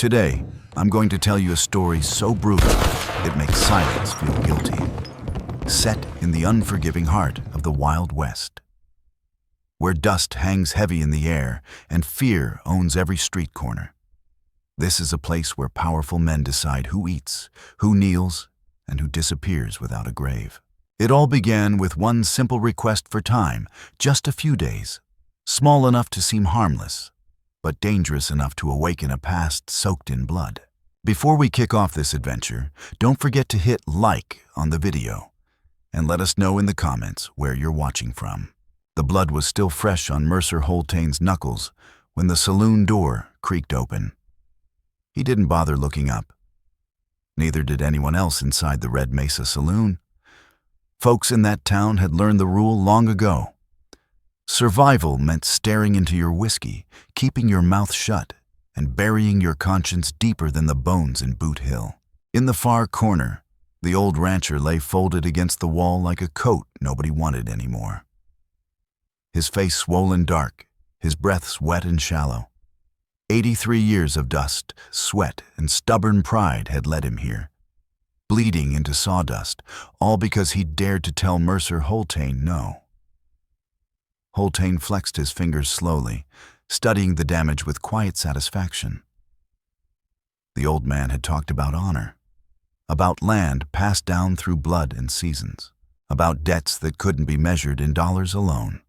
Today, I'm going to tell you a story so brutal it makes silence feel guilty. Set in the unforgiving heart of the Wild West, where dust hangs heavy in the air and fear owns every street corner. This is a place where powerful men decide who eats, who kneels, and who disappears without a grave. It all began with one simple request for time, just a few days, small enough to seem harmless, but dangerous enough to awaken a past soaked in blood. Before we kick off this adventure, don't forget to hit like on the video and let us know in the comments where you're watching from. The blood was still fresh on Mercer Holtain's knuckles when the saloon door creaked open. He didn't bother looking up. Neither did anyone else inside the Red Mesa saloon. Folks in that town had learned the rule long ago. Survival meant staring into your whiskey, keeping your mouth shut, and burying your conscience deeper than the bones in Boot Hill. In the far corner, the old rancher lay folded against the wall like a coat nobody wanted anymore. His face swollen dark, his breaths wet and shallow. 83 years of dust, sweat, and stubborn pride had led him here, bleeding into sawdust, all because he'd dared to tell Mercer Holtain no. Holtain flexed his fingers slowly, studying the damage with quiet satisfaction. The old man had talked about honor, about land passed down through blood and seasons, about debts that couldn't be measured in dollars alone.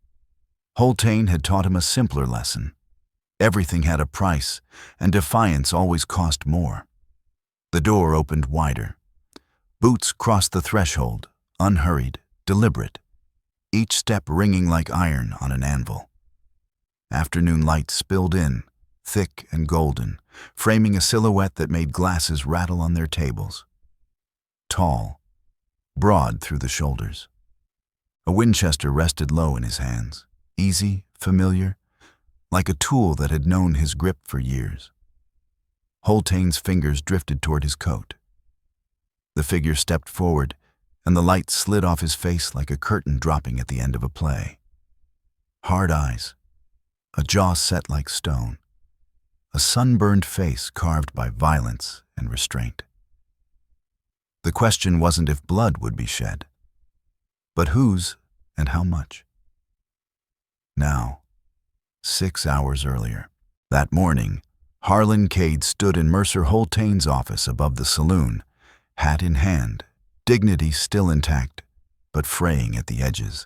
Holtain had taught him a simpler lesson. Everything had a price, and defiance always cost more. The door opened wider. Boots crossed the threshold, unhurried, deliberate, each step ringing like iron on an anvil. Afternoon light spilled in, thick and golden, framing a silhouette that made glasses rattle on their tables. Tall, broad through the shoulders. A Winchester rested low in his hands, easy, familiar, like a tool that had known his grip for years. Holtain's fingers drifted toward his coat. The figure stepped forward, and the light slid off his face like a curtain dropping at the end of a play. Hard eyes, a jaw set like stone, a sunburned face carved by violence and restraint. The question wasn't if blood would be shed, but whose and how much. Now, 6 hours earlier, that morning, Harlan Cade stood in Mercer Holtain's office above the saloon, hat in hand, dignity still intact, but fraying at the edges.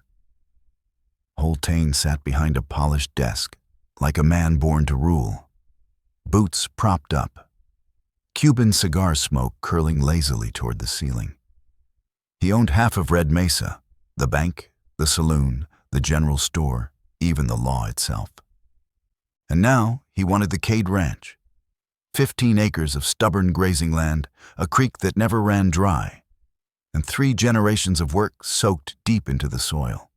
Holtain sat behind a polished desk, like a man born to rule, boots propped up, Cuban cigar smoke curling lazily toward the ceiling. He owned half of Red Mesa, the bank, the saloon, the general store, even the law itself. And now he wanted the Cade Ranch, 15 acres of stubborn grazing land, a creek that never ran dry, and 3 generations of work soaked deep into the soil.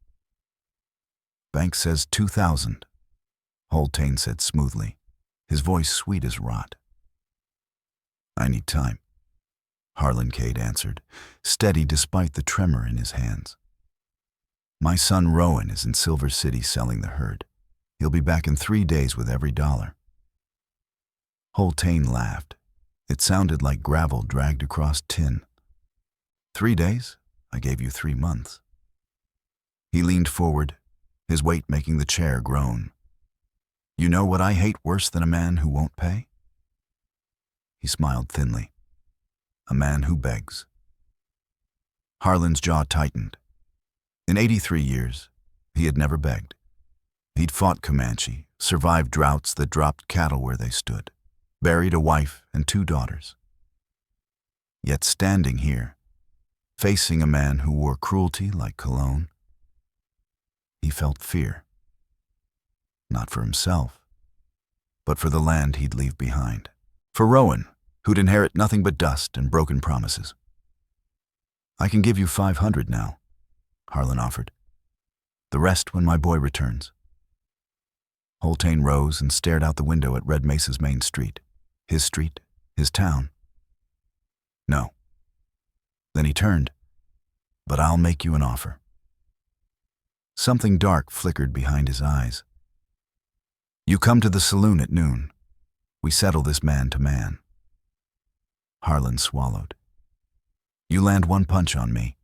Bank says 2,000, Holtain said smoothly, his voice sweet as rot. I need time, Harlan Cade answered, steady despite the tremor in his hands. My son Rowan is in Silver City selling the herd. He'll be back in 3 days with every dollar. Holtain laughed. It sounded like gravel dragged across tin. 3 days? I gave you 3 months. He leaned forward, his weight making the chair groan. You know what I hate worse than a man who won't pay? He smiled thinly. A man who begs. Harlan's jaw tightened. In 83 years, he had never begged. He'd fought Comanche, survived droughts that dropped cattle where they stood, buried a wife and 2 daughters. Yet standing here, facing a man who wore cruelty like cologne, he felt fear. Not for himself, but for the land he'd leave behind. For Rowan, who'd inherit nothing but dust and broken promises. I can give you 500 now, Harlan offered. The rest when my boy returns. Holtain rose and stared out the window at Red Mesa's main street. His town. No. Then he turned. But I'll make you an offer. Something dark flickered behind his eyes. You come to the saloon at noon. We settle this man to man." Harlan swallowed. "You land one punch on me,"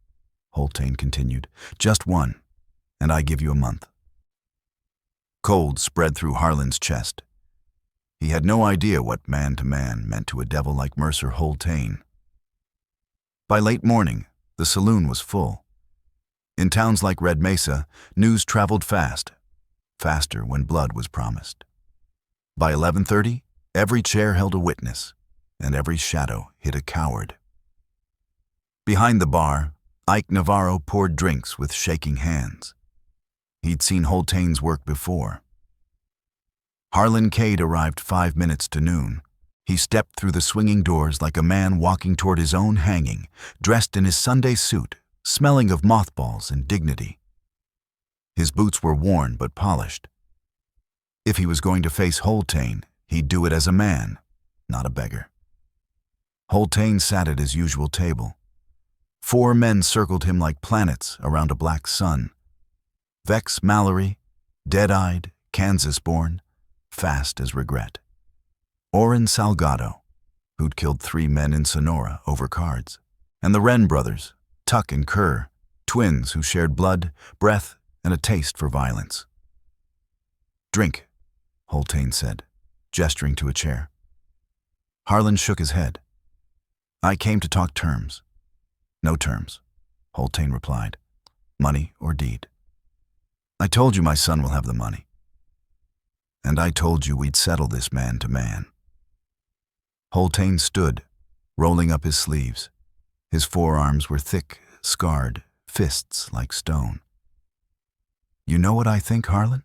Holtain continued. "Just one, and I give you a month." Cold spread through Harlan's chest. He had no idea what man-to-man meant to a devil like Mercer Holtain. By late morning, the saloon was full. In towns like Red Mesa, news traveled fast, faster when blood was promised. By 11:30, every chair held a witness, and every shadow hid a coward. Behind the bar, Ike Navarro poured drinks with shaking hands. He'd seen Holtain's work before. Harlan Cade arrived 5 minutes to noon. He stepped through the swinging doors like a man walking toward his own hanging, dressed in his Sunday suit, smelling of mothballs and dignity. His boots were worn but polished. If he was going to face Holtain, he'd do it as a man, not a beggar. Holtain sat at his usual table. 4 men circled him like planets around a black sun. Vex Mallory, dead-eyed, Kansas-born, fast as regret. Orrin Salgado, who'd killed 3 men in Sonora over cards. And the Wren brothers, Tuck and Kerr, twins who shared blood, breath, and a taste for violence. "Drink," Holtain said, gesturing to a chair. Harlan shook his head. "I came to talk terms." "No terms," Holtain replied. "Money or deed." "I told you my son will have the money. And I told you we'd settle this man to man." Holtain stood, rolling up his sleeves. His forearms were thick, scarred, fists like stone. "You know what I think, Harlan?"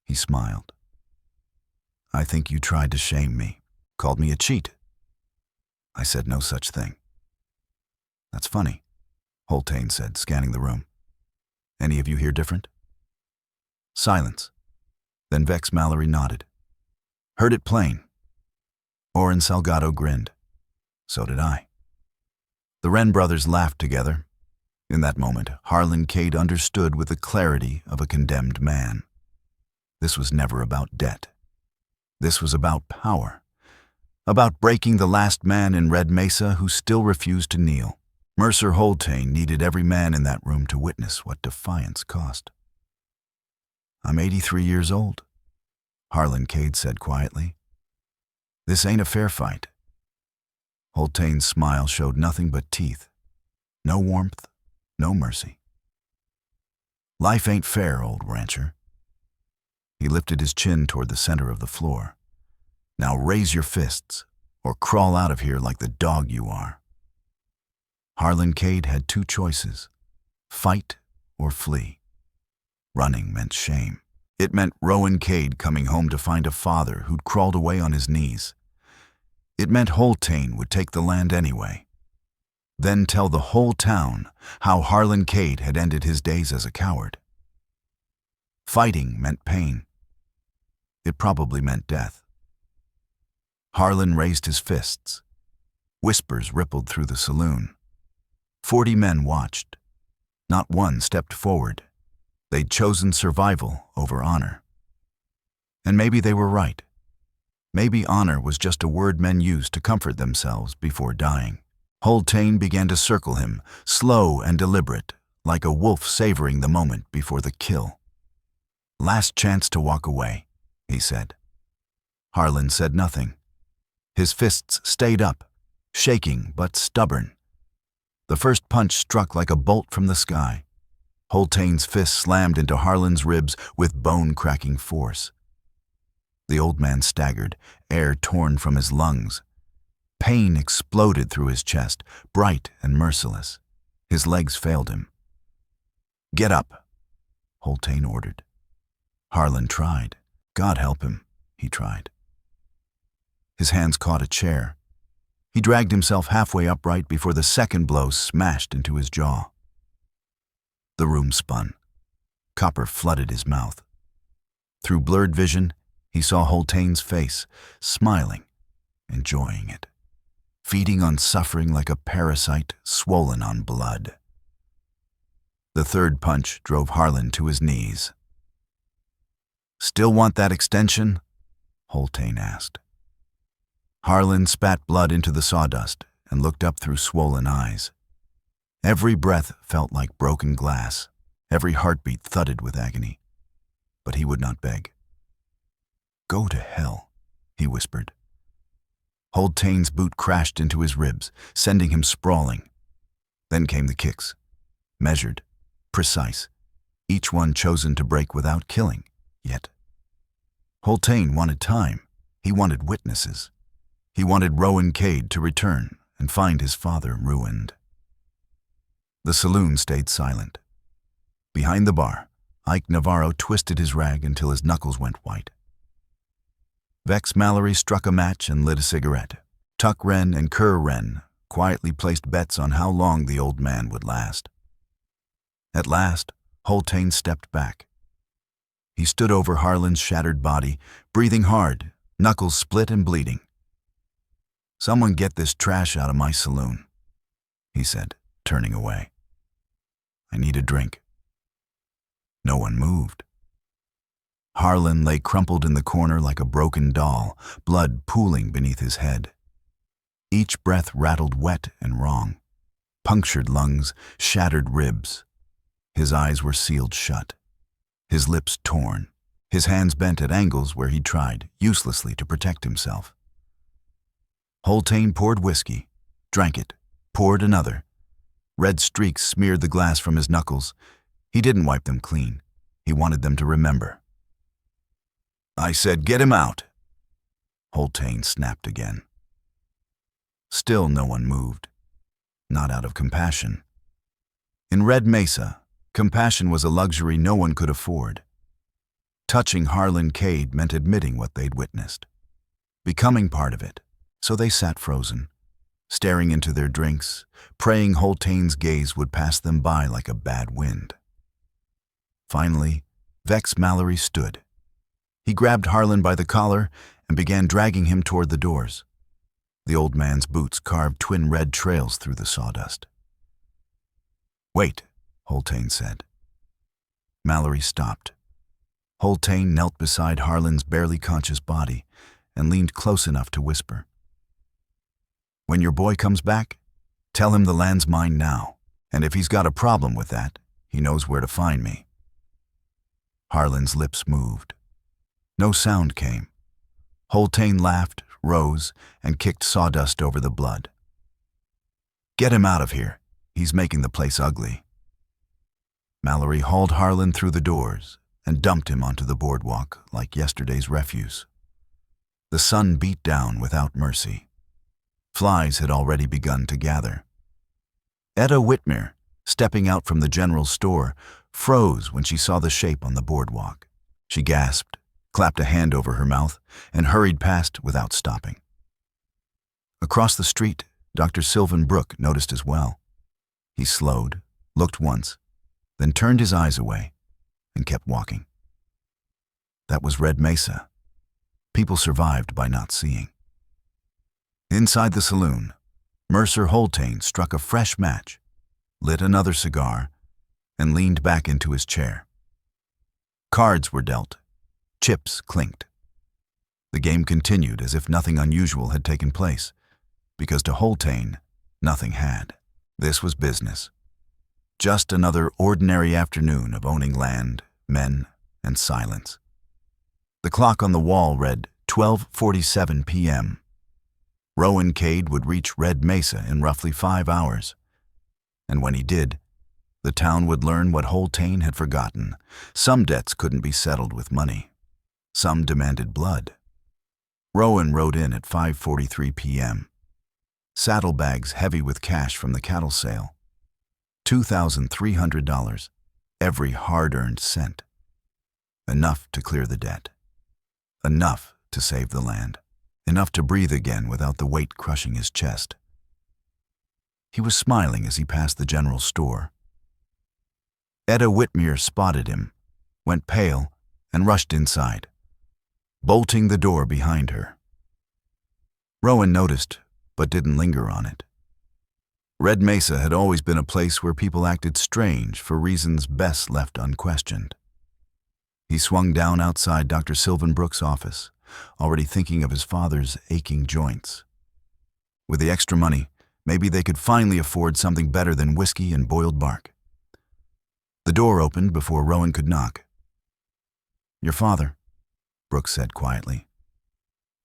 He smiled. "I think you tried to shame me, called me a cheat." I said no such thing." "That's funny," Holtain said, scanning the room. "Any of you here different?" Silence. Then Vex Mallory nodded. "Heard it plain." Orrin Salgado grinned. "So did I." The Wren brothers laughed together. In that moment, Harlan Cade understood with the clarity of a condemned man. This was never about debt. This was about power. About breaking the last man in Red Mesa who still refused to kneel. Mercer Holtain needed every man in that room to witness what defiance cost. "I'm 83 years old," Harlan Cade said quietly. "This ain't a fair fight." Holtain's smile showed nothing but teeth. No warmth, no mercy. "Life ain't fair, old rancher." He lifted his chin toward the center of the floor. "Now raise your fists, or crawl out of here like the dog you are." Harlan Cade had 2 choices: fight or flee. Running meant shame. It meant Rowan Cade coming home to find a father who'd crawled away on his knees. It meant Holtain would take the land anyway. Then tell the whole town how Harlan Cade had ended his days as a coward. Fighting meant pain. It probably meant death. Harlan raised his fists. Whispers rippled through the saloon. 40 men watched. Not one stepped forward. They'd chosen survival over honor. And maybe they were right. Maybe honor was just a word men used to comfort themselves before dying. Holtain began to circle him, slow and deliberate, like a wolf savoring the moment before the kill. "Last chance to walk away," he said. Harlan said nothing. His fists stayed up, shaking but stubborn. The first punch struck like a bolt from the sky. Holtain's fist slammed into Harlan's ribs with bone-cracking force. The old man staggered, air torn from his lungs. Pain exploded through his chest, bright and merciless. His legs failed him. "Get up," Holtain ordered. Harlan tried. God help him, he tried. His hands caught a chair. He dragged himself halfway upright before the second blow smashed into his jaw. The room spun. Copper flooded his mouth. Through blurred vision, he saw Holtain's face, smiling, enjoying it, feeding on suffering like a parasite swollen on blood. The third punch drove Harlan to his knees. "Still want that extension?" Holtain asked. Harlan spat blood into the sawdust and looked up through swollen eyes. Every breath felt like broken glass. Every heartbeat thudded with agony. But he would not beg. "Go to hell," he whispered. Holtain's boot crashed into his ribs, sending him sprawling. Then came the kicks. Measured, precise, each one chosen to break without killing, yet. Holtain wanted time. He wanted witnesses. He wanted Rowan Cade to return and find his father ruined. The saloon stayed silent. Behind the bar, Ike Navarro twisted his rag until his knuckles went white. Vex Mallory struck a match and lit a cigarette. Tuck Wren and Kerr Wren quietly placed bets on how long the old man would last. At last, Holtain stepped back. He stood over Harlan's shattered body, breathing hard, knuckles split and bleeding. "Someone get this trash out of my saloon," he said, turning away. "I need a drink." No one moved. Harlan lay crumpled in the corner like a broken doll, blood pooling beneath his head. Each breath rattled wet and wrong. Punctured lungs, shattered ribs. His eyes were sealed shut. His lips torn. His hands bent at angles where he tried, uselessly, to protect himself. Holtain poured whiskey, drank it, poured another. Red streaks smeared the glass from his knuckles. He didn't wipe them clean. He wanted them to remember. "I said get him out," Holtain snapped again. Still no one moved. Not out of compassion. In Red Mesa, compassion was a luxury no one could afford. Touching Harlan Cade meant admitting what they'd witnessed, becoming part of it, so they sat frozen, staring into their drinks, praying Holtain's gaze would pass them by like a bad wind. Finally, Vex Mallory stood. He grabbed Harlan by the collar and began dragging him toward the doors. The old man's boots carved twin red trails through the sawdust. "Wait," Holtain said. Mallory stopped. Holtain knelt beside Harlan's barely conscious body and leaned close enough to whisper. "When your boy comes back, tell him the land's mine now, and if he's got a problem with that, he knows where to find me." Harlan's lips moved. No sound came. Holtain laughed, rose, and kicked sawdust over the blood. "Get him out of here. He's making the place ugly." Mallory hauled Harlan through the doors and dumped him onto the boardwalk like yesterday's refuse. The sun beat down without mercy. Flies had already begun to gather. Etta Whitmer, stepping out from the general store, froze when she saw the shape on the boardwalk. She gasped, clapped a hand over her mouth, and hurried past without stopping. Across the street, Dr. Sylvan Brooke noticed as well. He slowed, looked once, then turned his eyes away and kept walking. That was Red Mesa. People survived by not seeing. Inside the saloon, Mercer Holtain struck a fresh match, lit another cigar, and leaned back into his chair. Cards were dealt. Chips clinked. The game continued as if nothing unusual had taken place, because to Holtain, nothing had. This was business. Just another ordinary afternoon of owning land, men, and silence. The clock on the wall read 12:47 p.m. Rowan Cade would reach Red Mesa in roughly 5 hours. And when he did, the town would learn what Holtain had forgotten. Some debts couldn't be settled with money. Some demanded blood. Rowan rode in at 5:43 p.m. Saddlebags heavy with cash from the cattle sale. $2,300, every hard-earned cent. Enough to clear the debt. Enough to save the land. Enough to breathe again without the weight crushing his chest. He was smiling as he passed the general store. Etta Whitmer spotted him, went pale, and rushed inside, bolting the door behind her. Rowan noticed, but didn't linger on it. Red Mesa had always been a place where people acted strange for reasons best left unquestioned. He swung down outside Dr. Sylvan Brooke's office, already thinking of his father's aching joints. With the extra money, maybe they could finally afford something better than whiskey and boiled bark. The door opened before Rowan could knock. "Your father," Brooks said quietly.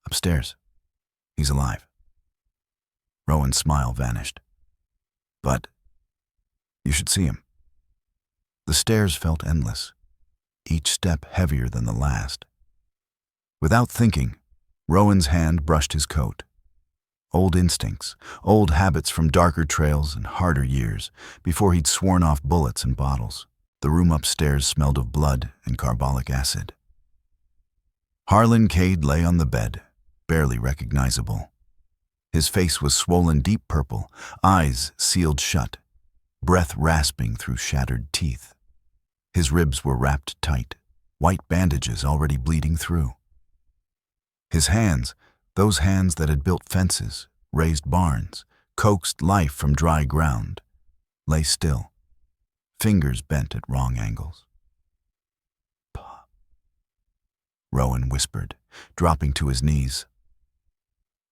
"Upstairs. He's alive." Rowan's smile vanished. "But you should see him." The stairs felt endless, each step heavier than the last. Without thinking, Rowan's hand brushed his coat. Old instincts, old habits from darker trails and harder years, before he'd sworn off bullets and bottles. The room upstairs smelled of blood and carbolic acid. Harlan Cade lay on the bed, barely recognizable. His face was swollen deep purple, eyes sealed shut, breath rasping through shattered teeth. His ribs were wrapped tight, white bandages already bleeding through. His hands, those hands that had built fences, raised barns, coaxed life from dry ground, lay still, fingers bent at wrong angles. "Pa," Rowan whispered, dropping to his knees.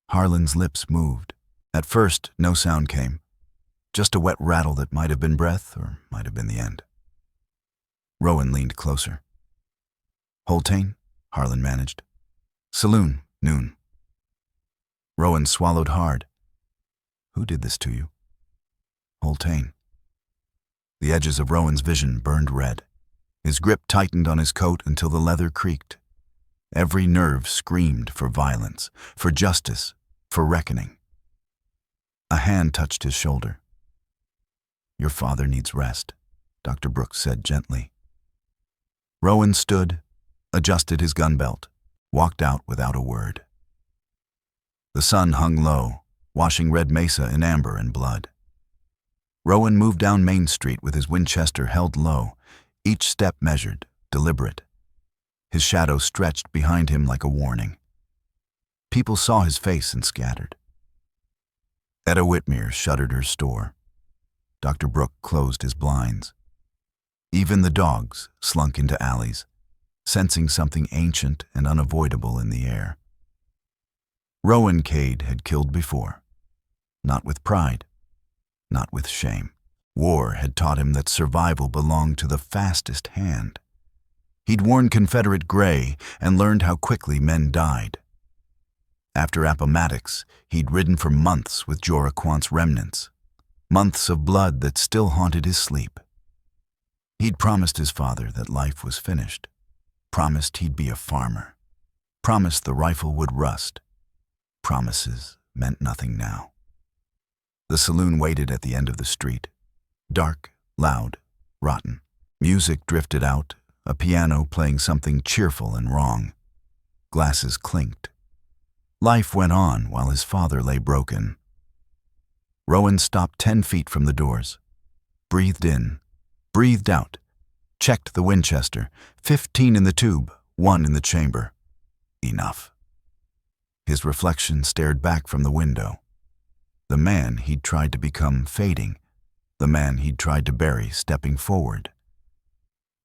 Harlan's lips moved. At first, no sound came, just a wet rattle that might have been breath or might have been the end. Rowan leaned closer. "Holtain," Harlan managed. "Saloon, noon." Rowan swallowed hard. "Who did this to you?" "Holtain." The edges of Rowan's vision burned red. His grip tightened on his coat until the leather creaked. Every nerve screamed for violence, for justice, for reckoning. A hand touched his shoulder. "Your father needs rest," Dr. Brooks said gently. Rowan stood, adjusted his gun belt, walked out without a word. The sun hung low, washing Red Mesa in amber and blood. Rowan moved down Main Street with his Winchester held low, each step measured, deliberate. His shadow stretched behind him like a warning. People saw his face and scattered. Etta Whitmere shuttered her store. Dr. Brooks closed his blinds. Even the dogs slunk into alleys, sensing something ancient and unavoidable in the air. Rowan Cade had killed before, not with pride, not with shame. War had taught him that survival belonged to the fastest hand. He'd worn Confederate gray and learned how quickly men died. After Appomattox, he'd ridden for months with Joraquant's remnants, months of blood that still haunted his sleep. He'd promised his father that life was finished, promised he'd be a farmer, promised the rifle would rust. Promises meant nothing now. The saloon waited at the end of the street, dark, loud, rotten. Music drifted out, a piano playing something cheerful and wrong. Glasses clinked. Life went on while his father lay broken. Rowan stopped 10 feet from the doors, breathed in, breathed out, checked the Winchester, 15 in the tube, 1 in the chamber. Enough. His reflection stared back from the window. The man he'd tried to become fading, the man he'd tried to bury stepping forward.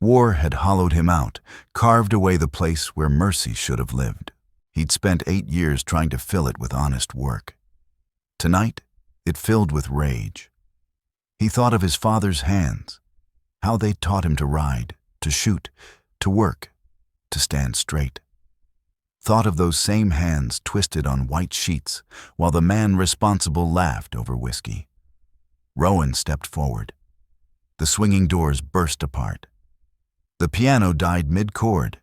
War had hollowed him out, carved away the place where mercy should have lived. He'd spent 8 years trying to fill it with honest work. Tonight, it filled with rage. He thought of his father's hands, how they taught him to ride, to shoot, to work, to stand straight. Thought of those same hands twisted on white sheets while the man responsible laughed over whiskey. Rowan stepped forward. The swinging doors burst apart. The piano died mid-chord.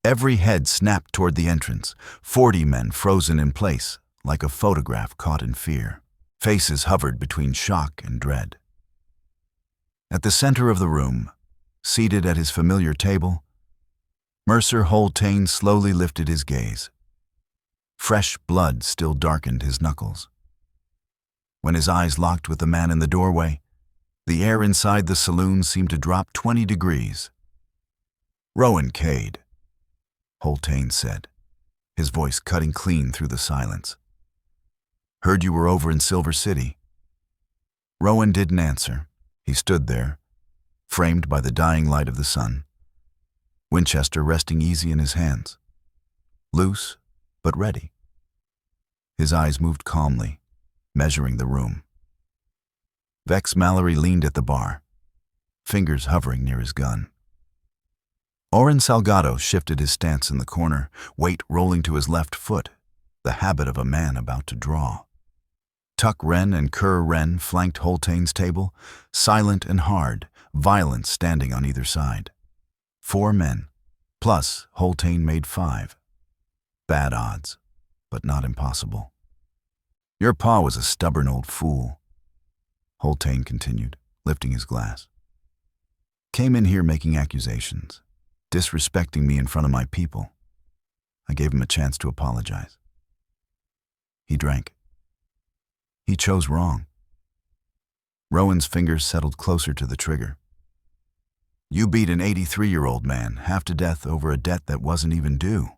Every head snapped toward the entrance, 40 men frozen in place like a photograph caught in fear. Faces hovered between shock and dread. At the center of the room, seated at his familiar table, Mercer Holtain slowly lifted his gaze. Fresh blood still darkened his knuckles. When his eyes locked with the man in the doorway, the air inside the saloon seemed to drop 20 degrees. "Rowan Cade," Holtain said, his voice cutting clean through the silence. "Heard you were over in Silver City." Rowan didn't answer. He stood there, framed by the dying light of the sun, Winchester resting easy in his hands. loose, but ready. His eyes moved calmly, measuring the room. Vex Mallory leaned at the bar, fingers hovering near his gun. Oren Salgado shifted his stance in the corner, weight rolling to his left foot, the habit of a man about to draw. Tuck Wren and Kerr Wren flanked Holtain's table, silent and hard, violence standing on either side. 4 men, plus Holtain made 5. Bad odds, but not impossible. Your pa was a stubborn old fool, Holtain continued, lifting his glass. Came in here making accusations, disrespecting me in front of my people. I gave him a chance to apologize. He drank. He chose wrong. Rowan's fingers settled closer to the trigger. You beat an 83-year-old man half to death over a debt that wasn't even due.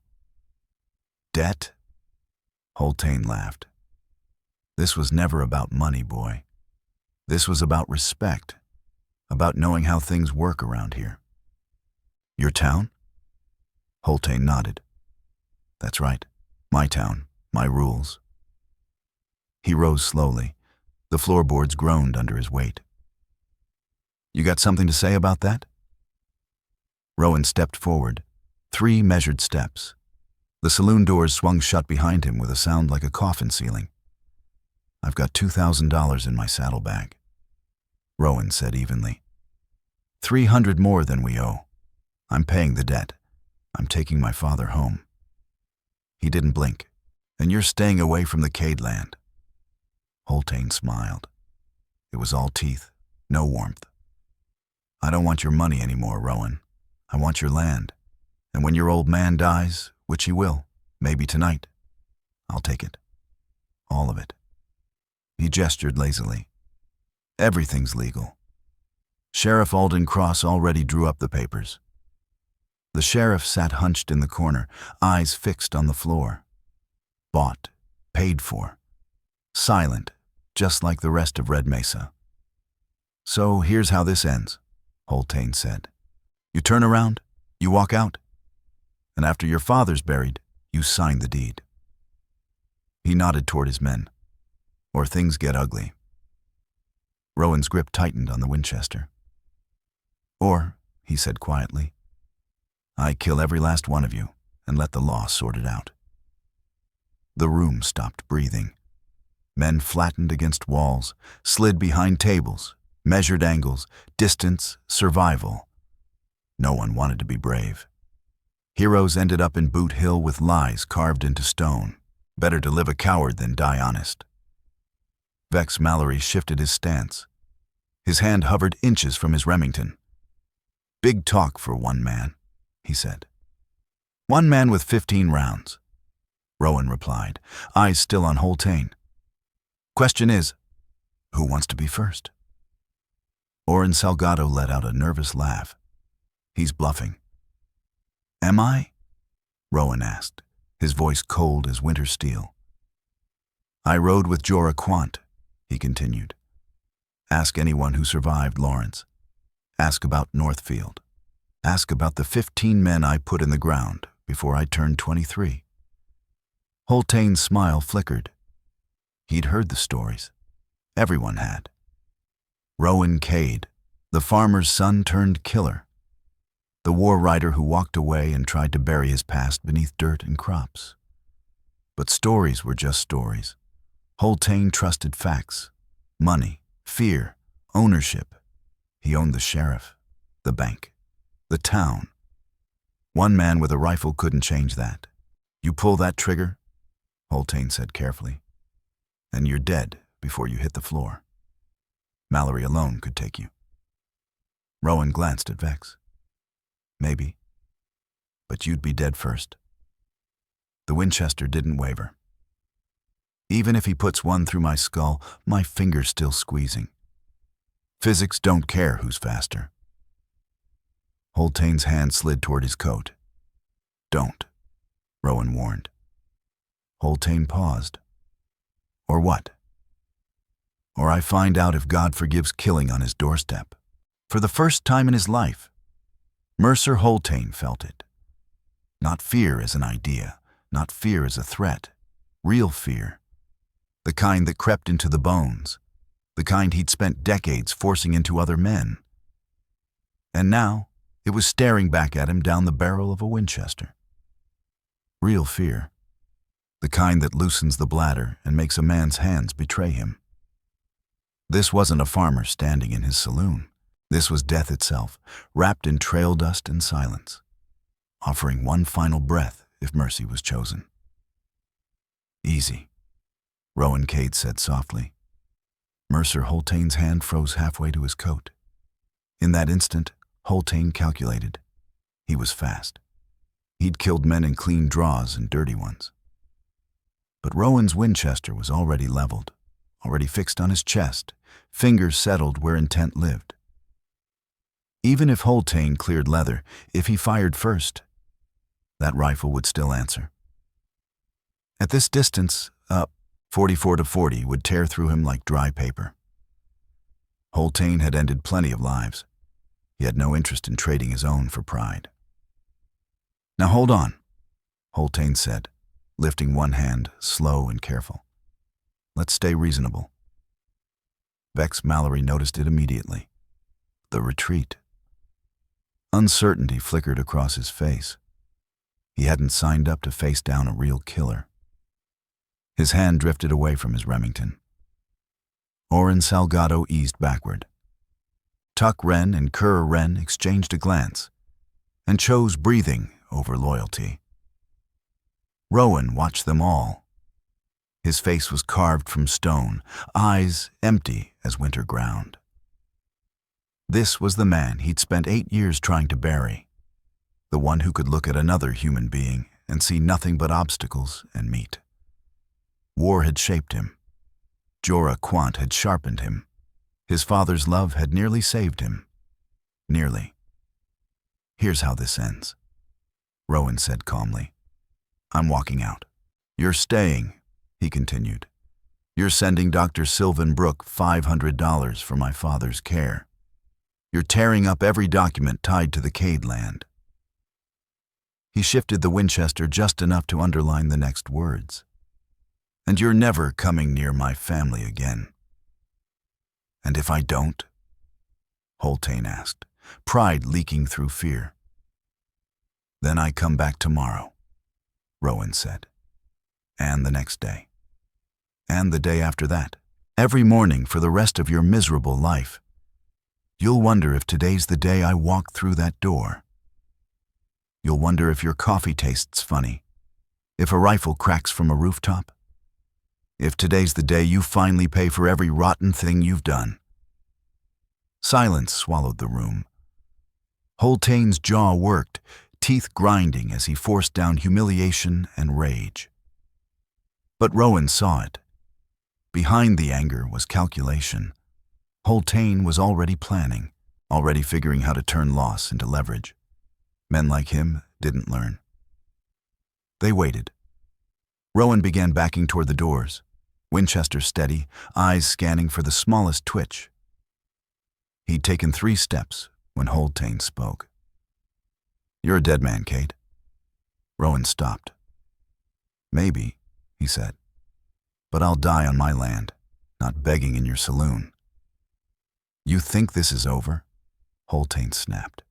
Debt? Holtain laughed. This was never about money, boy. This was about respect, about knowing how things work around here. Your town? Holtain nodded. That's right. My town, my rules. He rose slowly. The floorboards groaned under his weight. You got something to say about that? Rowan stepped forward, 3 measured steps. The saloon doors swung shut behind him with a sound like a coffin ceiling. I've got $2,000 in my saddlebag, Rowan said evenly. 300 more than we owe. I'm paying the debt. I'm taking my father home. He didn't blink. And you're staying away from the Cade land. Holtain smiled. It was all teeth, no warmth. I don't want your money anymore, Rowan. I want your land. And when your old man dies, which he will, maybe tonight, I'll take it. All of it. He gestured lazily. Everything's legal. Sheriff Alden Cross already drew up the papers. The sheriff sat hunched in the corner, eyes fixed on the floor. Bought, paid for. Silent, just like the rest of Red Mesa. So here's how this ends, Holtain said. You turn around, you walk out, and after your father's buried, you sign the deed. He nodded toward his men. Or things get ugly. Rowan's grip tightened on the Winchester. Or, he said quietly, I kill every last one of you and let the law sort it out. The room stopped breathing. Men flattened against walls, slid behind tables, measured angles, distance, survival. No one wanted to be brave. Heroes ended up in Boot Hill with lies carved into stone. Better to live a coward than die honest. Vex Mallory shifted his stance. His hand hovered inches from his Remington. Big talk for one man, he said. One man with 15 rounds, Rowan replied, eyes still on Holtain. Question is, who wants to be first? Oren Salgado let out a nervous laugh. He's bluffing. Am I? Rowan asked, his voice cold as winter steel. I rode with Jorah Quant, he continued. Ask anyone who survived Lawrence. Ask about Northfield. Ask about the 15 men I put in the ground before I turned 23. Holtain's smile flickered. He'd heard the stories. Everyone had. Rowan Cade, the farmer's son turned killer. The war rider who walked away and tried to bury his past beneath dirt and crops. But stories were just stories. Holtain trusted facts, money, fear, ownership. He owned the sheriff, the bank, the town. One man with a rifle couldn't change that. You pull that trigger, Holtain said carefully, and you're dead before you hit the floor. Mallory alone could take you. Rowan glanced at Vex. Maybe, but you'd be dead first. The Winchester didn't waver. Even if he puts one through my skull, my finger's still squeezing. Physics don't care who's faster. Holtain's hand slid toward his coat. Don't, Rowan warned. Holtain paused. Or what? Or I find out if God forgives killing on his doorstep. For the first time in his life, Mercer Holtain felt it. Not fear as an idea, not fear as a threat, real fear. The kind that crept into the bones, the kind he'd spent decades forcing into other men. And now, it was staring back at him down the barrel of a Winchester. Real fear, the kind that loosens the bladder and makes a man's hands betray him. This wasn't a farmer standing in his saloon. This was death itself, wrapped in trail dust and silence, offering one final breath if mercy was chosen. "Easy," Rowan Cade said softly. Mercer Holtain's hand froze halfway to his coat. In that instant, Holtain calculated. He was fast. He'd killed men in clean draws and dirty ones. But Rowan's Winchester was already leveled, already fixed on his chest, fingers settled where intent lived. Even if Holtain cleared leather, if he fired first, that rifle would still answer. At this distance, 44 to 40 would tear through him like dry paper. Holtain had ended plenty of lives. He had no interest in trading his own for pride. "Now hold on," Holtain said, lifting one hand, slow and careful. "Let's stay reasonable." Vex Mallory noticed it immediately. The retreat. Uncertainty flickered across his face. He hadn't signed up to face down a real killer. His hand drifted away from his Remington. Oren Salgado eased backward. Tuck Wren and Kerr Wren exchanged a glance and chose breathing over loyalty. Rowan watched them all. His face was carved from stone, eyes empty as winter ground. This was the man he'd spent 8 years trying to bury, the one who could look at another human being and see nothing but obstacles and meat. War had shaped him. Jorah Quant had sharpened him. His father's love had nearly saved him. Nearly. "Here's how this ends," Rowan said calmly. "I'm walking out. You're staying," he continued. "You're sending Dr. Sylvan Brooke $500 for my father's care. You're tearing up every document tied to the Cade land." He shifted the Winchester just enough to underline the next words. "And you're never coming near my family again." "And if I don't?" Holtain asked, pride leaking through fear. "Then I come back tomorrow," Rowan said. "And the next day. And the day after that. Every morning for the rest of your miserable life. You'll wonder if today's the day I walk through that door. You'll wonder if your coffee tastes funny, if a rifle cracks from a rooftop, if today's the day you finally pay for every rotten thing you've done." Silence swallowed the room. Holtain's jaw worked, teeth grinding as he forced down humiliation and rage. But Rowan saw it. Behind the anger was calculation. Holtain was already planning, already figuring how to turn loss into leverage. Men like him didn't learn. They waited. Rowan began backing toward the doors, Winchester steady, eyes scanning for the smallest twitch. He'd taken 3 steps when Holtain spoke. "You're a dead man, Cade." Rowan stopped. "Maybe," he said, "but I'll die on my land, not begging in your saloon." "You think this is over?" Holtain snapped.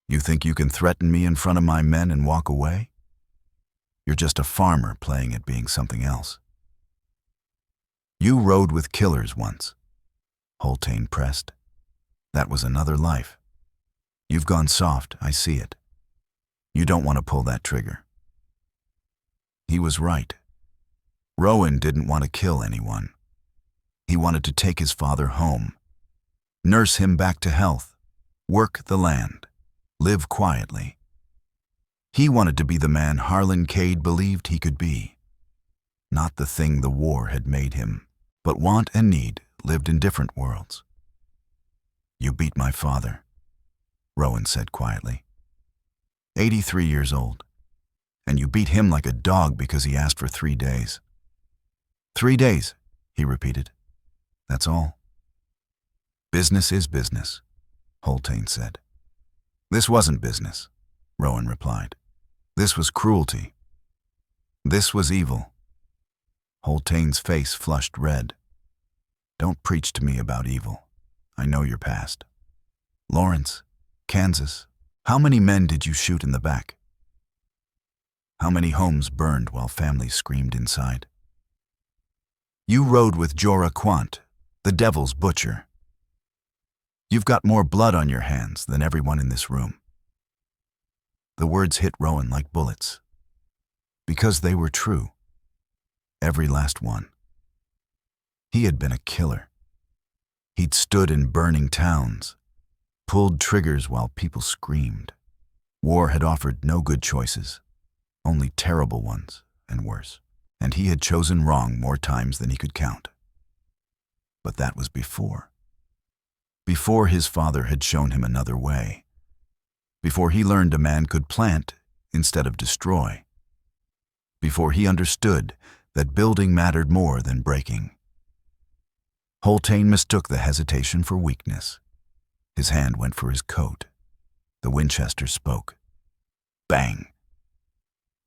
"You think you can threaten me in front of my men and walk away? You're just a farmer playing at being something else." "You rode with killers once," Holtain pressed. "That was another life. You've gone soft, I see it. You don't want to pull that trigger." He was right. Rowan didn't want to kill anyone. He wanted to take his father home, nurse him back to health, work the land, live quietly. He wanted to be the man Harlan Cade believed he could be. Not the thing the war had made him, but want and need lived in different worlds. "You beat my father," Rowan said quietly. 83 years old. And you beat him like a dog because he asked for 3 days. 3 days, he repeated. "That's all." "Business is business," Holtain said. "This wasn't business," Rowan replied. "This was cruelty. This was evil. Holtain's face flushed red. Don't preach to me about evil. I know your past. Lawrence, Kansas, how many men did you shoot in the back? How many homes burned while families screamed inside? You rode with Jorah Quant, the devil's butcher. You've got more blood on your hands than everyone in this room. The words hit Rowan like bullets. Because they were true. Every last one. He had been a killer. He'd stood in burning towns, pulled triggers while people screamed. War had offered no good choices, only terrible ones and worse. And he had chosen wrong more times than he could count. But that was before. Before his father had shown him another way. Before he learned a man could plant instead of destroy. Before he understood that building mattered more than breaking. Holtain mistook the hesitation for weakness. His hand went for his coat. The Winchester spoke. Bang!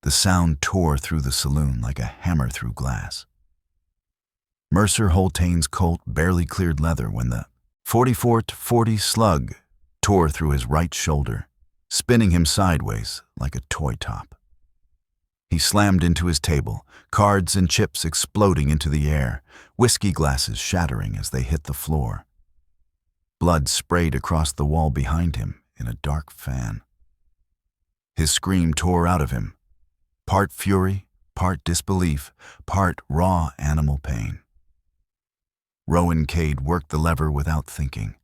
The sound tore through the saloon like a hammer through glass. Mercer Holtain's Colt barely cleared leather when the 44-40 slug tore through his right shoulder, spinning him sideways like a toy top. He slammed into his table, cards and chips exploding into the air, whiskey glasses shattering as they hit the floor. Blood sprayed across the wall behind him in a dark fan. His scream tore out of him, part fury, part disbelief, part raw animal pain. Rowan Cade worked the lever without thinking.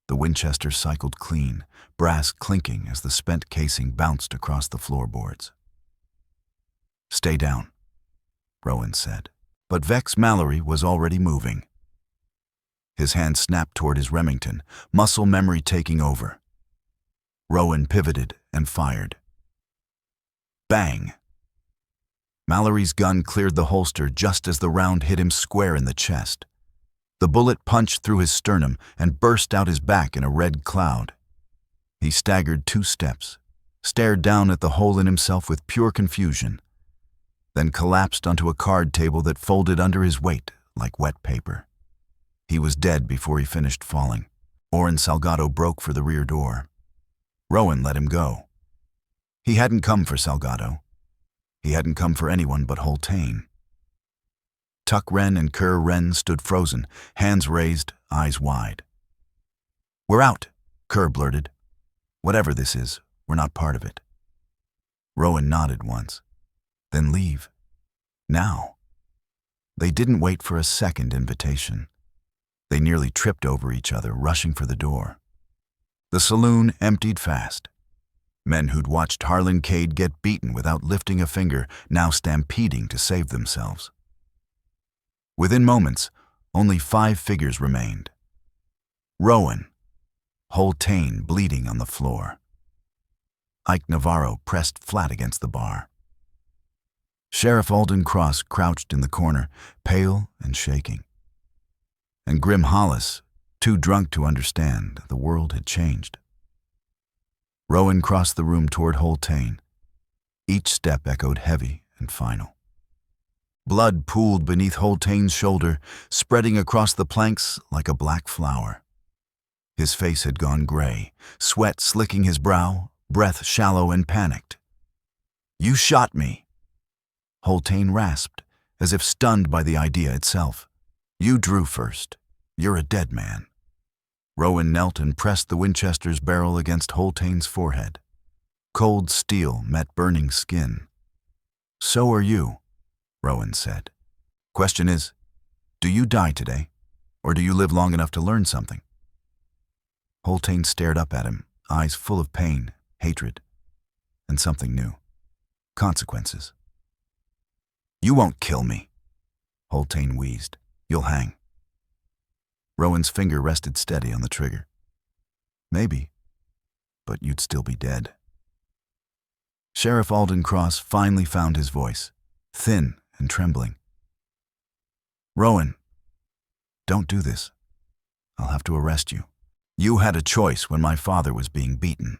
The Winchester cycled clean, brass clinking as the spent casing bounced across the floorboards. Stay down, Rowan said. But Vex Mallory was already moving. His hand snapped toward his Remington, muscle memory taking over. Rowan pivoted and fired. Bang! Mallory's gun cleared the holster just as the round hit him square in the chest. The bullet punched through his sternum and burst out his back in a red cloud. He staggered 2 steps, stared down at the hole in himself with pure confusion, then collapsed onto a card table that folded under his weight like wet paper. He was dead before he finished falling. Oren Salgado broke for the rear door. Rowan let him go. He hadn't come for Salgado. He hadn't come for anyone but Holtain. Tuck Wren and Kerr Wren stood frozen, hands raised, eyes wide. We're out, Kerr blurted. Whatever this is, we're not part of it. Rowan nodded once. Then leave. Now. They didn't wait for a second invitation. They nearly tripped over each other, rushing for the door. The saloon emptied fast. Men who'd watched Harlan Cade get beaten without lifting a finger, now stampeding to save themselves. Within moments, only 5 figures remained. Rowan, Holtain bleeding on the floor. Ike Navarro pressed flat against the bar. Sheriff Alden Cross crouched in the corner, pale and shaking. And Grim Hollis, too drunk to understand, the world had changed. Rowan crossed the room toward Holtain. Each step echoed heavy and final. Blood pooled beneath Holtain's shoulder, spreading across the planks like a black flower. His face had gone gray, sweat slicking his brow, breath shallow and panicked. You shot me, Holtain rasped, as if stunned by the idea itself. You drew first. You're a dead man. Rowan knelt and pressed the Winchester's barrel against Holtain's forehead. Cold steel met burning skin. So are you, Rowan said. Question is, do you die today, or do you live long enough to learn something? Holtain stared up at him, eyes full of pain, hatred, and something new. Consequences. You won't kill me, Holtain wheezed. You'll hang. Rowan's finger rested steady on the trigger. Maybe, but you'd still be dead. Sheriff Alden Cross finally found his voice, thin and trembling. Rowan, don't do this. I'll have to arrest you. You had a choice when my father was being beaten.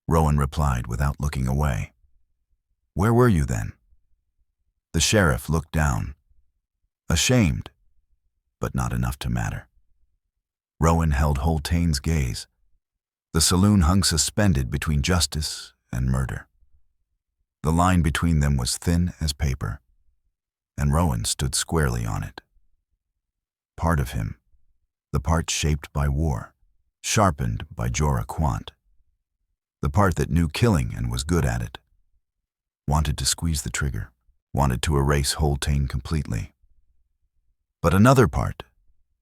Rowan replied without looking away. Where were you then? The sheriff looked down, ashamed, but not enough to matter. Rowan held Holtain's gaze. The saloon hung suspended between justice and murder. The line between them was thin as paper, and Rowan stood squarely on it. Part of him, the part shaped by war, sharpened by Jorah Quant, the part that knew killing and was good at it, wanted to squeeze the trigger, wanted to erase Holtain completely. But another part,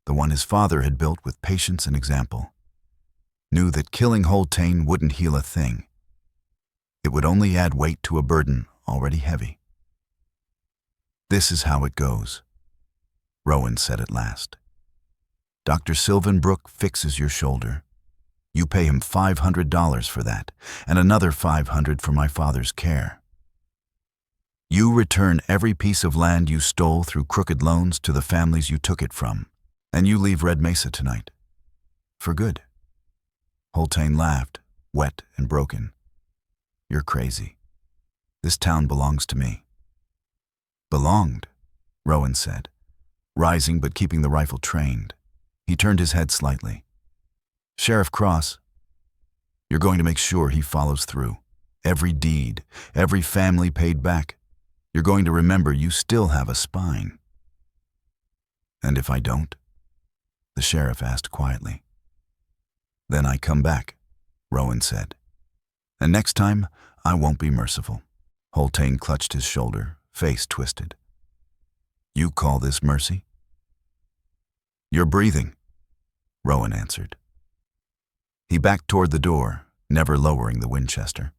the one his father had built with patience and example, knew that killing Holtain wouldn't heal a thing. It would only add weight to a burden already heavy. "This is how it goes," Rowan said at last. "Dr. Sylvan Brooke fixes your shoulder. You pay him $500 for that, and another $500 for my father's care. You return every piece of land you stole through crooked loans to the families you took it from, and you leave Red Mesa tonight. For good." Holtain laughed, wet and broken. "You're crazy. This town belongs to me." "Belonged," Rowan said, rising but keeping the rifle trained. He turned his head slightly. "Sheriff Cross, you're going to make sure he follows through. Every deed, every family paid back. You're going to remember you still have a spine." "And if I don't?" the sheriff asked quietly. "Then I come back," Rowan said. "And next time, I won't be merciful." Holtain clutched his shoulder, face twisted. "You call this mercy?" "You're breathing," Rowan answered. He backed toward the door, never lowering the Winchester.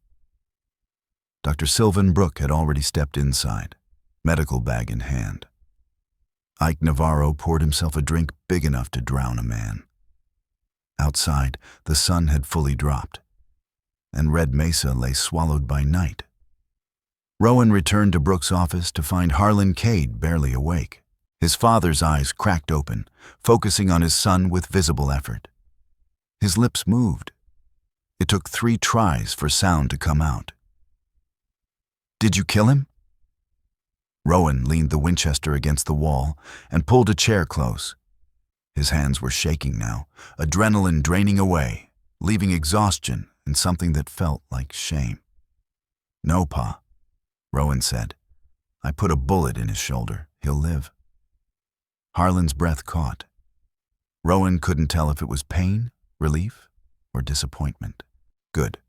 Dr. Sylvan Brooke had already stepped inside, medical bag in hand. Ike Navarro poured himself a drink big enough to drown a man. Outside, the sun had fully dropped, and Red Mesa lay swallowed by night. Rowan returned to Brooke's office to find Harlan Cade barely awake. His father's eyes cracked open, focusing on his son with visible effort. His lips moved. It took 3 tries for sound to come out. "Did you kill him?" Rowan leaned the Winchester against the wall and pulled a chair close. His hands were shaking now, adrenaline draining away, leaving exhaustion and something that felt like shame. "No, Pa," Rowan said. "I put a bullet in his shoulder. He'll live." Harlan's breath caught. Rowan couldn't tell if it was pain, relief, or disappointment. "Good,"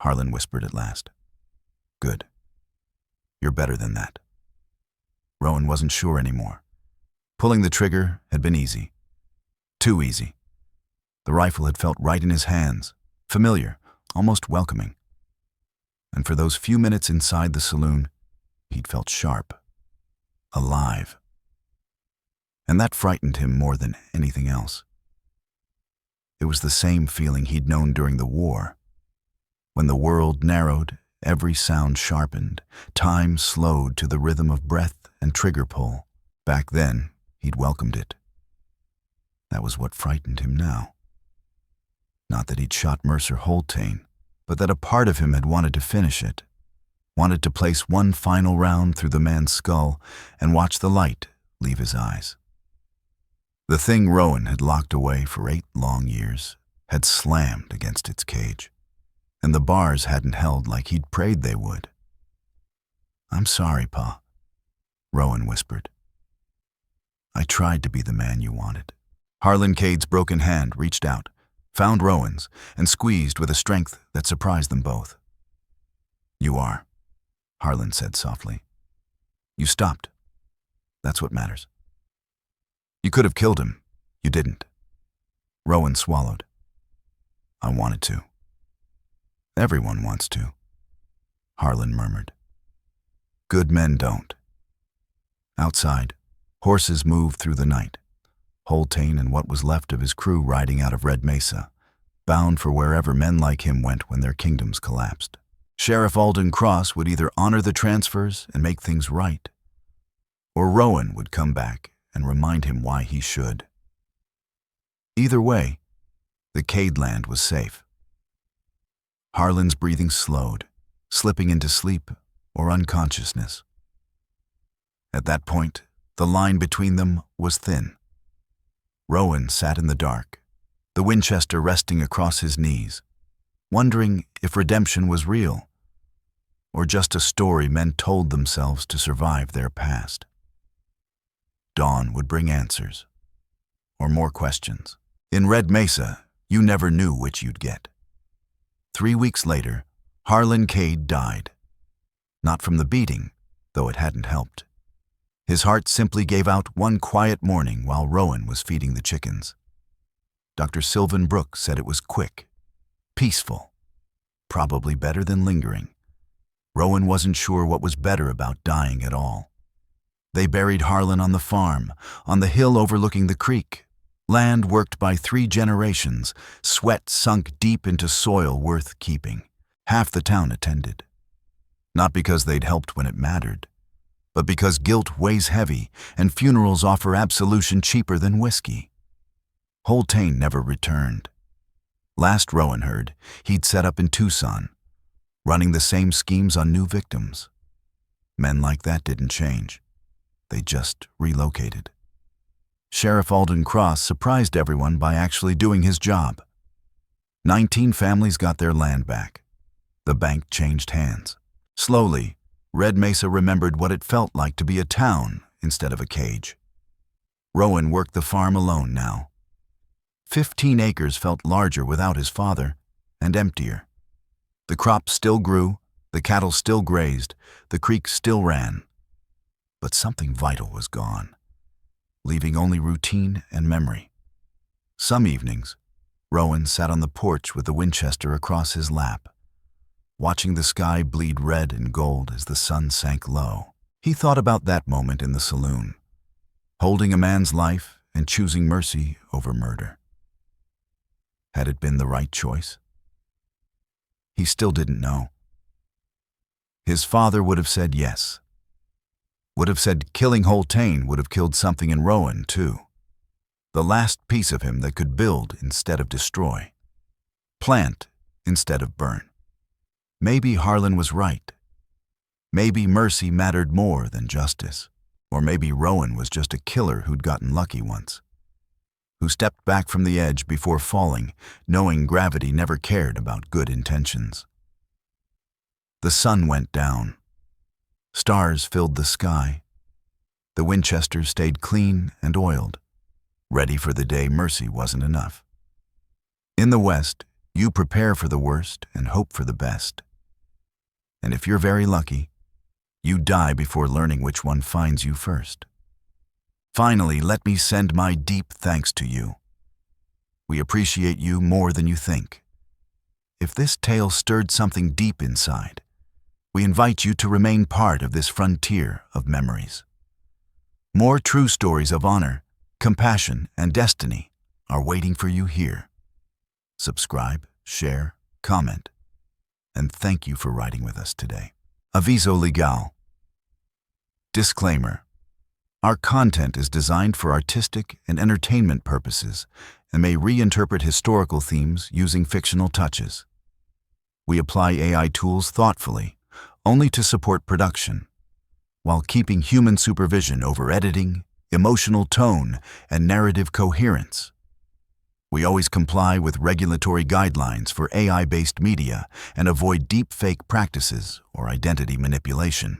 Harlan whispered at last. "Good. You're better than that." Rowan wasn't sure anymore. Pulling the trigger had been easy. Too easy. The rifle had felt right in his hands, familiar, almost welcoming. And for those few minutes inside the saloon, he'd felt sharp, alive. And that frightened him more than anything else. It was the same feeling he'd known during the war. When the world narrowed, every sound sharpened, time slowed to the rhythm of breath and trigger pull. Back then, he'd welcomed it. That was what frightened him now. Not that he'd shot Mercer Holtain, but that a part of him had wanted to finish it, wanted to place one final round through the man's skull and watch the light leave his eyes. The thing Rowan had locked away for 8 long years had slammed against its cage, and the bars hadn't held like he'd prayed they would. "I'm sorry, Pa," Rowan whispered. "I tried to be the man you wanted." Harlan Cade's broken hand reached out, found Rowan's, and squeezed with a strength that surprised them both. "You are," Harlan said softly. "You stopped. That's what matters. You could have killed him. You didn't." Rowan swallowed. "I wanted to." "Everyone wants to," Harlan murmured. "Good men don't." Outside, horses moved through the night. Holtain and what was left of his crew riding out of Red Mesa, bound for wherever men like him went when their kingdoms collapsed. Sheriff Alden Cross would either honor the transfers and make things right, or Rowan would come back and remind him why he should. Either way, the Cade land was safe. Harlan's breathing slowed, slipping into sleep or unconsciousness. At that point, the line between them was thin. Rowan sat in the dark, the Winchester resting across his knees, wondering if redemption was real, or just a story men told themselves to survive their past. Dawn would bring answers, or more questions. In Red Mesa, you never knew which you'd get. 3 weeks later, Harlan Cade died. Not from the beating, though it hadn't helped. His heart simply gave out one quiet morning while Rowan was feeding the chickens. Dr. Sylvan Brooks said it was quick, peaceful, probably better than lingering. Rowan wasn't sure what was better about dying at all. They buried Harlan on the farm, on the hill overlooking the creek, land worked by 3 generations, sweat sunk deep into soil worth keeping. Half the town attended. Not because they'd helped when it mattered, but because guilt weighs heavy and funerals offer absolution cheaper than whiskey. Holtain never returned. Last Rowan heard, he'd set up in Tucson, running the same schemes on new victims. Men like that didn't change. They just relocated. Sheriff Alden Cross surprised everyone by actually doing his job. 19 families got their land back. The bank changed hands. Slowly, Red Mesa remembered what it felt like to be a town instead of a cage. Rowan worked the farm alone now. 15 acres felt larger without his father, and emptier. The crops still grew, the cattle still grazed, the creek still ran. But something vital was gone, leaving only routine and memory. Some evenings, Rowan sat on the porch with the Winchester across his lap, watching the sky bleed red and gold as the sun sank low. He thought about that moment in the saloon, holding a man's life and choosing mercy over murder. Had it been the right choice? He still didn't know. His father would have said yes. Would have said killing Holtain would have killed something in Rowan, too. The last piece of him that could build instead of destroy. Plant instead of burn. Maybe Harlan was right. Maybe mercy mattered more than justice. Or maybe Rowan was just a killer who'd gotten lucky once, who stepped back from the edge before falling, knowing gravity never cared about good intentions. The sun went down. Stars filled the sky. The Winchester stayed clean and oiled, ready for the day mercy wasn't enough. In the West, you prepare for the worst and hope for the best. And if you're very lucky, you die before learning which one finds you first. Finally, let me send my deep thanks to you. We appreciate you more than you think. If this tale stirred something deep inside, we invite you to remain part of this frontier of memories. More true stories of honor, compassion, and destiny are waiting for you here. Subscribe, share, comment, and thank you for riding with us today. Aviso legal. Disclaimer. Our content is designed for artistic and entertainment purposes and may reinterpret historical themes using fictional touches. We apply AI tools thoughtfully, only to support production, while keeping human supervision over editing, emotional tone, and narrative coherence. We always comply with regulatory guidelines for AI-based media and avoid deepfake practices or identity manipulation.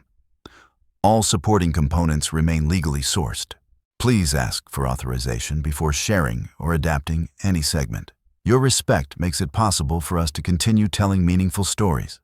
All supporting components remain legally sourced. Please ask for authorization before sharing or adapting any segment. Your respect makes it possible for us to continue telling meaningful stories.